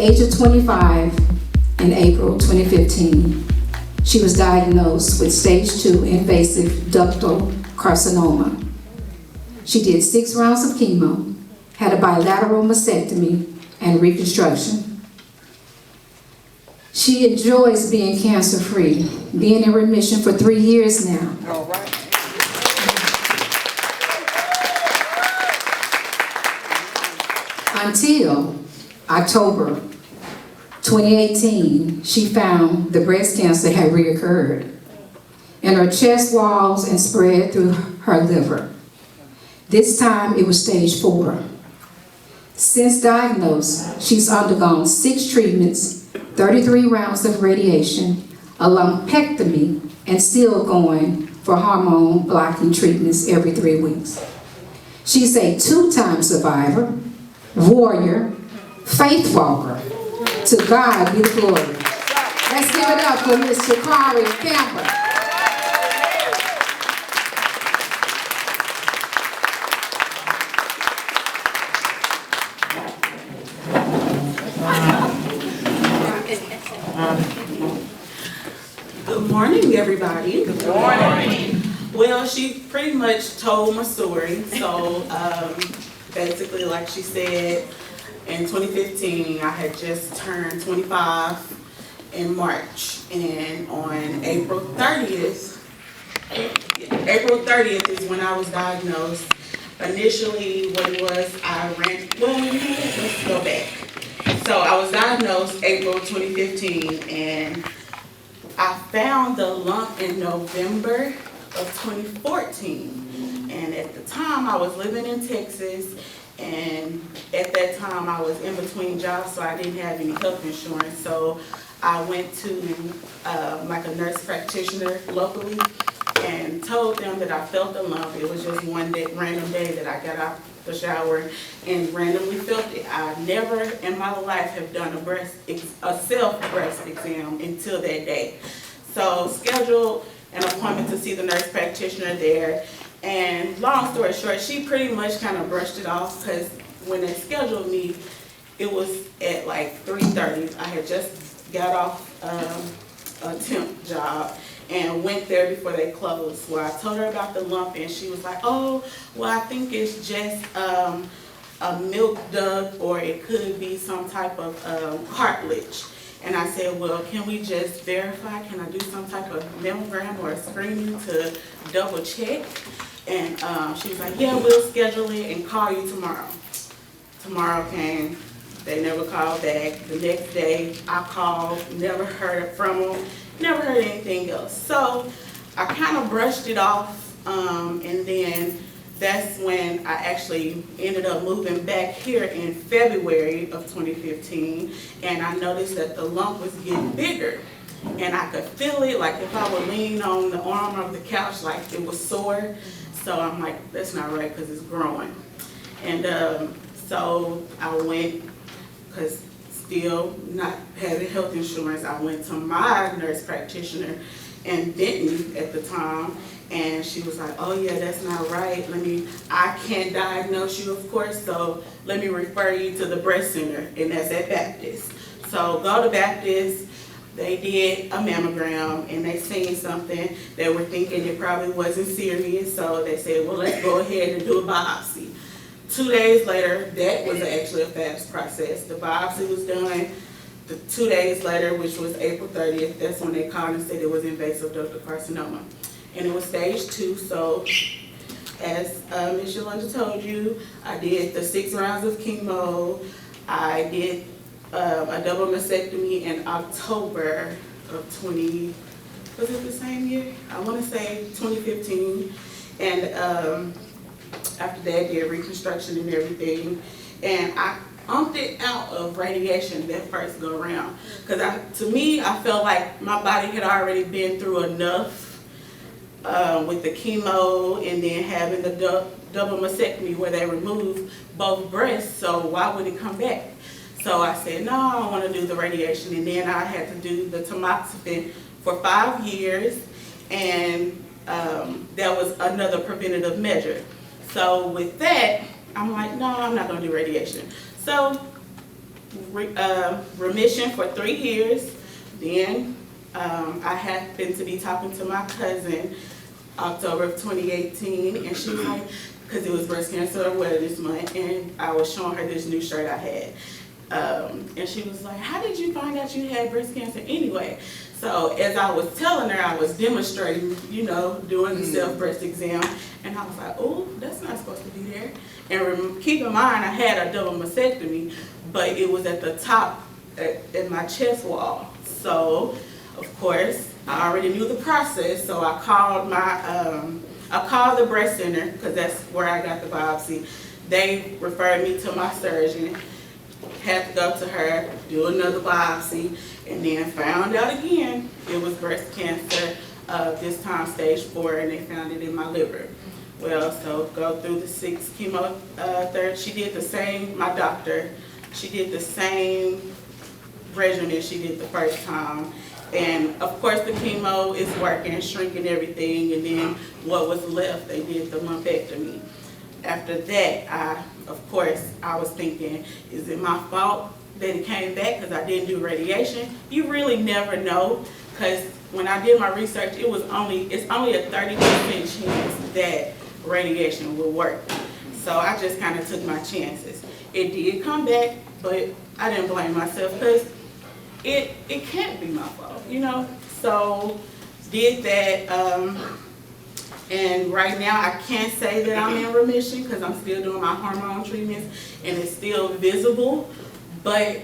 age of 25, in April 2015, she was diagnosed with stage 2 invasive ductal carcinoma. She did 6 rounds of chemo, had a bilateral mastectomy, and reconstruction. She enjoys being cancer-free, being in remission for 3 years now. All right. Until October 2018, she found the breast cancer had reoccurred in her chest walls and spread through her liver. This time it was stage 4. Since diagnosed, she's undergone 6 treatments, 33 rounds of radiation, a lumpectomy, and still going for hormone blocking treatments every 3 weeks. She's a 2-time survivor, warrior, faith walker. To God be the glory. Let's give it up for Miss Shakari Campbell. Good morning, everybody. Good morning. Well, she pretty much told my story. So basically, like she said, in 2015, I had just turned 25 in March, and on April 30th is when I was diagnosed. Initially, what it was, let's go back. So I was diagnosed April 2015, and I found the lump in November of 2014. And at the time, I was living in Texas, and at that time, I was in between jobs, so I didn't have any health insurance. So I went to like a nurse practitioner locally and told them that I felt a lump. It was just one day, random day that I got out the shower and randomly felt it. I never in my life have done a self breast exam until that day. So scheduled an appointment to see the nurse practitioner there. And long story short, she pretty much kind of brushed it off, because when they scheduled me, it was at like 3:30. I had just got off a temp job and went there before they closed. Well, I told her about the lump, and she was like, oh, well, I think it's just a milk duct, or it could be some type of cartilage. And I said, well, can we just verify? Can I do some type of mammogram or a screening to double check? And she was like, yeah, we'll schedule it and call you tomorrow. Tomorrow came. They never called back. The next day, I called, never heard from them, never heard anything else. So I kind of brushed it off, and then that's when I actually ended up moving back here in February of 2015, and I noticed that the lump was getting bigger. And I could feel it, like if I would lean on the arm of the couch, like it was sore. So I'm like, that's not right, because it's growing. And so I went, because still not having health insurance, I went to my nurse practitioner in Benton at the time, and she was like, oh yeah, that's not right. I can't diagnose you, of course, so let me refer you to the breast center, and that's at Baptist. So go to Baptist. They did a mammogram, and they seen something. They were thinking it probably wasn't serious, so they said, well, let's go ahead and do a biopsy. 2 days later, that was actually a fast process. The biopsy was done. 2 days later, which was April 30th, that's when they called and said it was invasive ductal carcinoma. And it was stage 2, so as Ms. Yolanda told you, I did the 6 rounds of chemo. I did a double mastectomy in October of was it the same year? I want to say 2015. And after that, did reconstruction and everything. And I opted out of radiation that first go around. Because to me, I felt like my body had already been through enough with the chemo and then having the double mastectomy where they removed both breasts. So why would it come back? So I said, no, I don't want to do the radiation. And then I had to do the tamoxifen for 5 years. And that was another preventative measure. So with that, I'm like, no, I'm not going to do radiation. So remission for 3 years. Then I happened to be talking to my cousin October of 2018, and she was like, because it was breast cancer awareness month, and I was showing her this new shirt I had. And she was like, how did you find out you had breast cancer anyway? So as I was telling her, I was demonstrating, doing the self-breast exam, and I was like, oh, that's not supposed to be there. And keep in mind, I had a double mastectomy, but it was at the top at my chest wall. So, of course, I already knew the process, so I called the breast center, because that's where I got the biopsy. They referred me to my surgeon, had to go to her, do another biopsy, and then found out again it was breast cancer, this time stage 4, and they found it in my liver. Well, so go through the 6 chemotherapy. She did the same, my doctor, she did the same regimen she did the first time. And of course the chemo is working, shrinking everything, and then what was left, they did the lumpectomy. After that, I was thinking, is it my fault that it came back because I didn't do radiation? You really never know, because when I did my research, it's only a 30% chance that radiation will work. So I just kind of took my chances. It did come back, but I didn't blame myself, because it can't be my fault, So did that, and right now I can't say that I'm in remission because I'm still doing my hormone treatments and it's still visible. But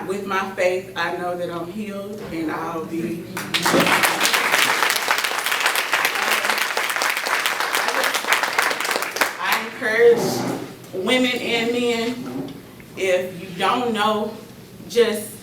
with my faith, I know that I'm healed and I'll be. I encourage women and men, if you don't know, just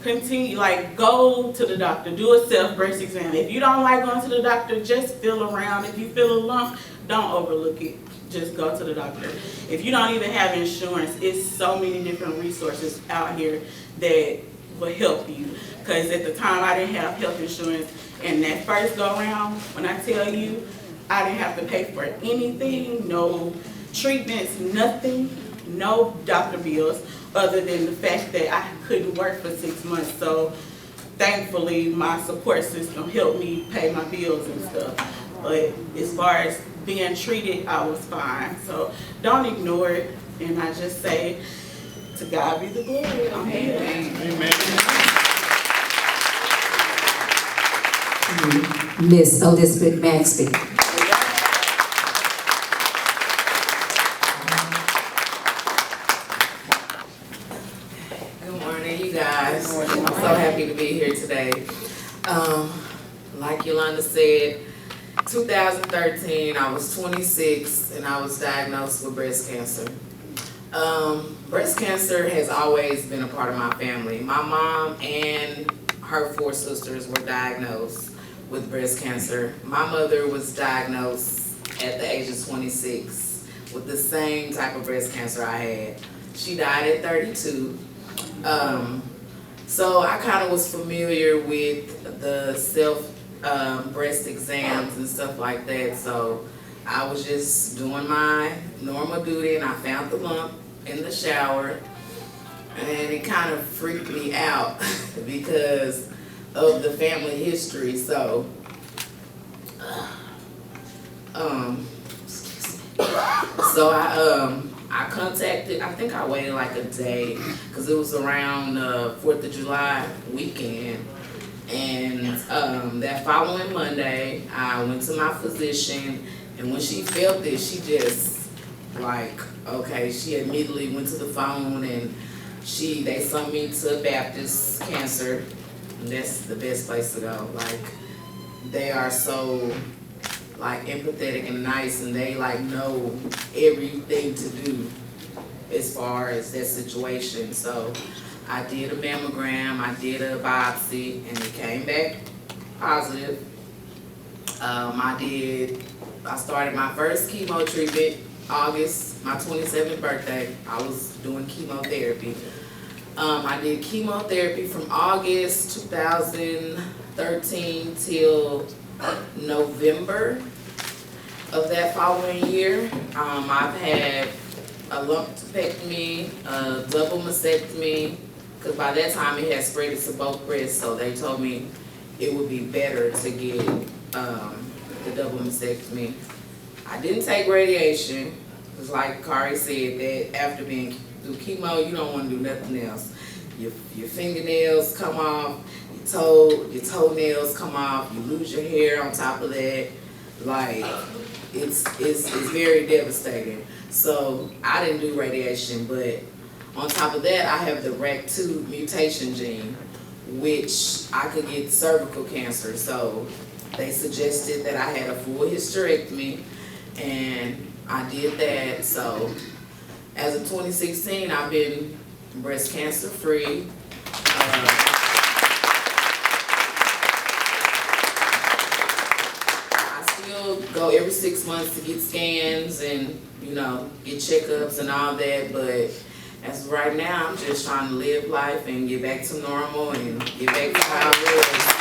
continue, go to the doctor, do a self-breast exam. If you don't like going to the doctor, just feel around. If you feel a lump, don't overlook it. Just go to the doctor. If you don't even have insurance, it's so many different resources out here that will help you. Because at the time, I didn't have health insurance. And that first go-around, when I tell you, I didn't have to pay for anything, no treatments, nothing, no doctor bills, other than the fact that I couldn't work for 6 months. So thankfully my support system helped me pay my bills and stuff. But as far as being treated, I was fine. So don't ignore it. And I just say, to God be the glory. I'm here. Amen. Miss Elizabeth Maxby. I'm so happy to be here today. Like Yolanda said, 2013, I was 26 and I was diagnosed with breast cancer. Breast cancer has always been a part of my family. My mom and her 4 sisters were diagnosed with breast cancer. My mother was diagnosed at the age of 26 with the same type of breast cancer I had. She died at 32. So I kind of was familiar with the breast exams and stuff like that. So I was just doing my normal duty, and I found the lump in the shower, and it kind of freaked me out because of the family history. So, I contacted, I think I waited like a day because it was around 4th of July weekend. And that following Monday, I went to my physician, and when she felt it, she just she immediately went to the phone, and they sent me to Baptist Cancer, and that's the best place to go. They are so empathetic and nice, and they know everything to do as far as that situation. So I did a mammogram, I did a biopsy, and it came back positive. I started my first chemo treatment August, my 27th birthday. I was doing chemotherapy. I did chemotherapy from August 2013 till November of that following year. I've had a lumpectomy, a double mastectomy, Because by that time it had spread to both breasts, so they told me it would be better to get the double mastectomy. I didn't take radiation, because like Kari said, that after being through chemo, you don't want to do nothing else. Your fingernails come off, your toenails come off, you lose your hair on top of that. Like, it's very devastating. So I didn't do radiation, but on top of that, I have the RAC2 mutation gene, which I could get cervical cancer. So they suggested that I had a full hysterectomy, and I did that. So as of 2016, I've been breast cancer free. I still go every 6 months to get scans and, you know, get checkups and all that, but as of right now, I'm just trying to live life and get back to normal and get back to how I was.